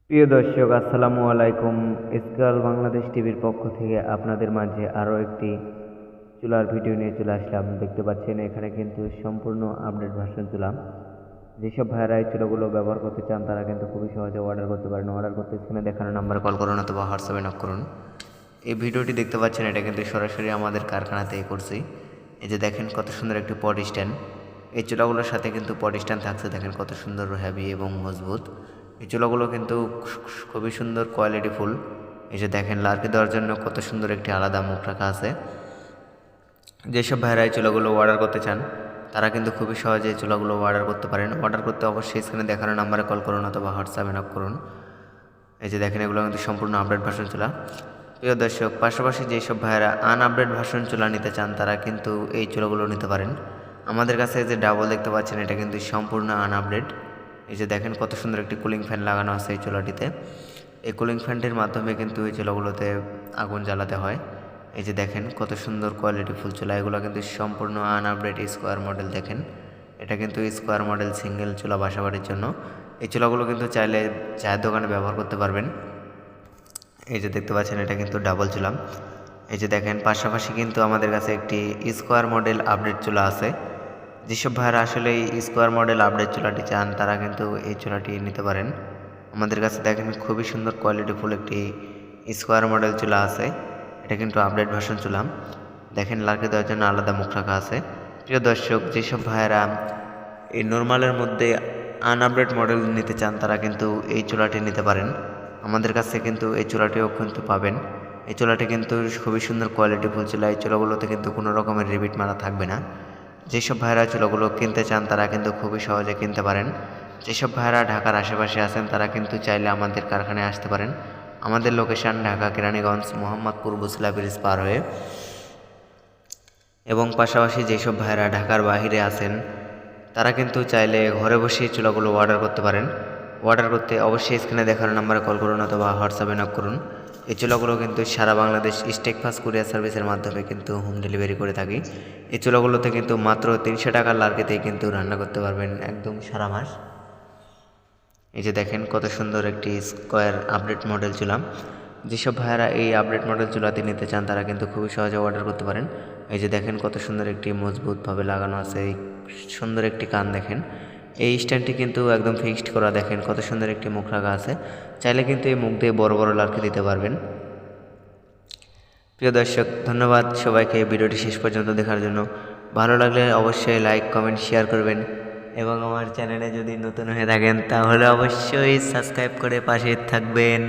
প্রিয় দর্শক, আসসালামু আলাইকুম। স্কাল বাংলাদেশ টিভির পক্ষ থেকে আপনাদের মাঝে আরও একটি চুলার ভিডিও নিয়ে চলে আসলাম। দেখতে পাচ্ছেন এখানে কিন্তু সম্পূর্ণ আপডেট ভার্সন চুলা। যেসব ভাইয়েরা এই চুলাগুলো ব্যবহার করতে চান তারা কিন্তু খুবই সহজে অর্ডার করতে পারেন। অর্ডার করতে স্ক্রিনে দেখানো নাম্বারে কল করুন অথবা হোয়াটসঅ্যাপে নক করুন। এই ভিডিওটি দেখতে পাচ্ছেন এটা কিন্তু সরাসরি আমাদের কারখানাতেই করছি। এই যে দেখেন কত সুন্দর একটি পট স্ট্যান্ড। এই চুলাগুলোর সাথে কিন্তু পট স্ট্যান্ড থাকছে, দেখেন কত সুন্দর হেভি এবং মজবুত। এই চুলাগুলো কিন্তু খুবই সুন্দর কোয়ালিটিফুল। এই যে দেখেন লার্কি দেওয়ার জন্য কত সুন্দর একটি আলাদা মুখ রাখা আছে। যেসব ভাইরা এই চুলাগুলো অর্ডার করতে চান তারা কিন্তু খুবই সহজে এই চুলাগুলো অর্ডার করতে পারেন। অর্ডার করতে অবশ্যই স্ক্রিনে দেখানো নাম্বারে কল করুন অথবা হোয়াটসঅ্যাপে নক করুন। এই যে দেখেন এগুলো কিন্তু সম্পূর্ণ আপডেট ভার্সন চুলা। প্রিয় দর্শক, পাশাপাশি যেসব ভাইয়েরা আনআপডেট ভার্সন চুলা নিতে চান তারা কিন্তু এই চুলাগুলো নিতে পারেন। আমাদের কাছে যে ডাবল দেখতে পাচ্ছেন এটা কিন্তু সম্পূর্ণ আনআপডেট। এই যে দেখেন কত সুন্দর একটি কুলিং ফ্যান লাগানো আছে এই চুলাটিতে। এই কুলিং ফ্যানটির মাধ্যমে কিন্তু এই চুলাগুলোতে আগুন জ্বালাতে হয়। এই যে দেখেন কত সুন্দর কোয়ালিটি ফুল চুলা। এগুলো কিন্তু সম্পূর্ণ আনআপডেট স্কোয়ার মডেল। দেখেন এটা কিন্তু স্কোয়ার মডেল সিঙ্গেল চুলা বাসাবাড়ির জন্য। এই চুলাগুলো কিন্তু চাইলে চায়ের দোকানে ব্যবহার করতে পারবেন। এই যে দেখতে পাচ্ছেন এটা কিন্তু ডাবল চুলা। এই যে দেখেন পাশাপাশি কিন্তু আমাদের কাছে একটি স্কোয়ার মডেল আপডেট চুলা আছে। যেসব ভাইয়েরা আসলে এই স্কোয়ার মডেল আপডেট চুলাটি চান তারা কিন্তু এই চুলাটি নিতে পারেন। আমাদের কাছে দেখেন খুবই সুন্দর কোয়ালিটিফুল একটি স্কোয়ার মডেল চুলা আছে। এটা কিন্তু আপডেট ভার্সন চুলা। দেখেন লার্কি দেওয়ার জন্য আলাদা মুখ রাখা আছে। প্রিয় দর্শক, যেসব ভাইয়েরা এই নর্মালের মধ্যে আনআপডেট মডেল নিতে চান তারা কিন্তু এই চুলাটি নিতে পারেন। আমাদের কাছে কিন্তু এই চুলাটিও কিন্তু পাবেন। এই চুলাটি কিন্তু খুবই সুন্দর কোয়ালিটিফুল চুলা। এই চুলাগুলোতে কিন্তু কোনো রকমের রিপিট মারা থাকবে না। যেসব ভাইরা চুলাগুলো কিনতে চান তারা কিন্তু খুবই সহজে কিনতে পারেন। যেসব ভাইরা ঢাকার আশেপাশে আছেন তারা কিন্তু চাইলে আমাদের কারখানায় আসতে পারেন। আমাদের লোকেশান ঢাকা কেরানীগঞ্জ মোহাম্মদপুর বুসলা ব্রিজ পার হয়ে। এবং পাশাপাশি যেসব ভাইরা ঢাকার বাহিরে আছেন তারা কিন্তু চাইলে ঘরে বসেই চুলাগুলো অর্ডার করতে পারেন। অর্ডার করতে অবশ্যই স্ক্রিনে দেখানো নাম্বারে কল করুন অথবা হোয়াটসঅ্যাপে নক করুন। এই চুলাগুলো কিন্তু সারা বাংলাদেশ স্টেকফাস্ট কুরিয়ার সার্ভিসের মাধ্যমে কিন্তু হোম ডেলিভারি করে থাকি। এই চুলাগুলোতে কিন্তু মাত্র 300 টাকার লার্কিতেই কিন্তু রান্না করতে পারবেন একদম সারা মাস। এই যে দেখেন কত সুন্দর একটি স্কোয়ার আপডেট মডেল চুলা। যেসব ভাইয়েরা এই আপডেট মডেল চুলাতে নিতে চান তারা কিন্তু খুবই সহজে অর্ডার করতে পারেন। এই যে দেখেন কত সুন্দর একটি মজবুতভাবে লাগানো আছে। এই সুন্দর একটি কান দেখেন। এই স্ট্যান্ডটি কিন্তু একদম ফিক্সড করা। দেখেন কত সুন্দর একটি মুখ রাখা আছে। চাইলে কিন্তু এই মুখ দিয়ে বড় বড় লার্কি দিতে পারবেন। প্রিয় দর্শক, ধন্যবাদ সবাইকে ভিডিওটি শেষ পর্যন্ত দেখার জন্য। ভালো লাগলে অবশ্যই লাইক কমেন্ট শেয়ার করবেন এবং আমার চ্যানেলে যদি নতুন হয়ে থাকেন তাহলে অবশ্যই সাবস্ক্রাইব করে পাশে থাকবেন।